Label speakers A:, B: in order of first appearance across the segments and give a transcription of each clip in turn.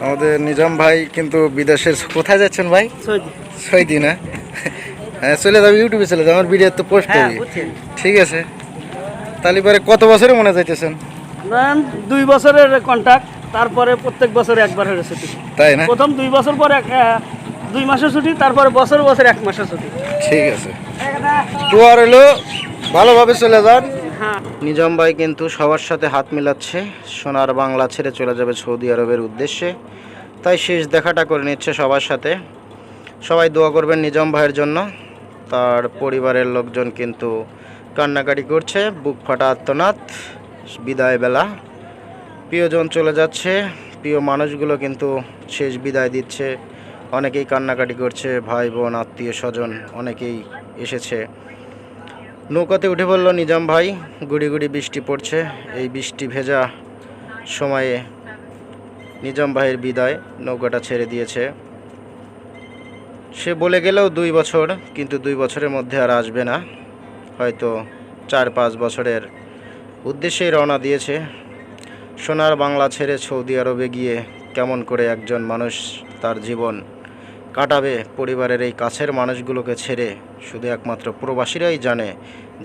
A: আমাদের নিজাম ভাই কিন্তু বিদেশের কোথায় যাচ্ছেন ভাই? সৌদি না? হ্যাঁ চলে যাবে, ইউটিউবে চলে যাবে, আমার ভিডিও তো পোস্ট করবি। ঠিক আছে, তাহলে পরে কত বছরে মনে যাইতেছেন?
B: 2 বছরের কন্ট্রাক্ট, তারপরে প্রত্যেক বছর একবার হয়ে ছুটি।
A: তাই না?
B: প্রথম 2 বছর পর 2 মাসের ছুটি, তারপরে বছর 1 মাসের ছুটি।
A: ঠিক আছে, তোয়ার হলো ভালোভাবে চলে যান।
B: হ্যাঁ,
A: নিজাম ভাই কিন্তু সবার সাথে হাত মিলাচ্ছে, সোনার বাংলা ছেড়ে চলে যাবে সৌদি আরবের উদ্দেশ্যে, তাই শেষ দেখাটা করে নিচ্ছে সবার সাথে। সবাই দোয়া করবেন নিজাম ভাইয়ের জন্য। তার পরিবারের লোকজন কিন্তু কান্নাকাটি করছে, বুক ফাটা আর্তনাদ। বিদায় বেলা, প্রিয়জন চলে যাচ্ছে, প্রিয় মানুষগুলো কিন্তু শেষ বিদায় দিচ্ছে। অনেকেই কান্নাকাটি করছে, ভাই বোন আত্মীয় স্বজন অনেকেই এসেছে। নৌকাতে উঠে পড়ল নিজাম ভাই, গুড়ি গুড়ি বৃষ্টি পড়ছে। এই বৃষ্টি ভেজা সময়ে নিজাম ভাইয়ের বিদায়, নৌকাটা ছেড়ে দিয়েছে। সে বলে গেলেও 2 বছর, কিন্তু 2 বছরের মধ্যে আর আসবে না, হয়তো 4-5 বছরের উদ্দেশ্যেই রওনা দিয়েছে। সোনার বাংলা ছেড়ে সৌদি আরবে গিয়ে কেমন করে একজন মানুষ তার জীবন কাটাবে, পরিবারের এই কাছের মানুষগুলোকে ছেড়ে, শুধু একমাত্র প্রবাসীরাই জানে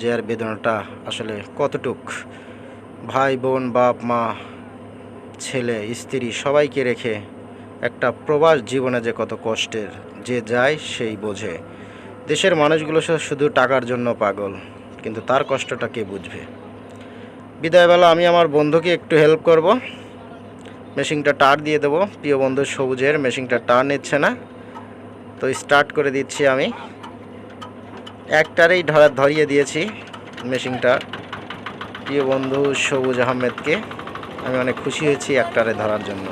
A: যে আর বেদনাটা আসলে কতটুক। ভাই বোন, বাপ মা, ছেলে স্ত্রী সবাইকে রেখে একটা প্রবাস জীবনে যে কত কষ্টের, যে যায় সেই বোঝে। দেশের মানুষগুলো শুধু টাকার জন্য পাগল, কিন্তু তার কষ্টটা কে বুঝবে। বিদায়বেলা আমি আমার বন্ধুকে একটু হেল্প করব, মেশিনটা টার দিয়ে দেবো। প্রিয় বন্ধু সবুজের মেশিনটা টার নিচ্ছে না, তো স্টার্ট করে দিচ্ছি আমি। একটারেই ধরিয়ে দিয়েছি মেশিনটা প্রিয় বন্ধু সবুজ আহমেদকে। আমি অনেক খুশি হয়েছি একটারে ধরার জন্য।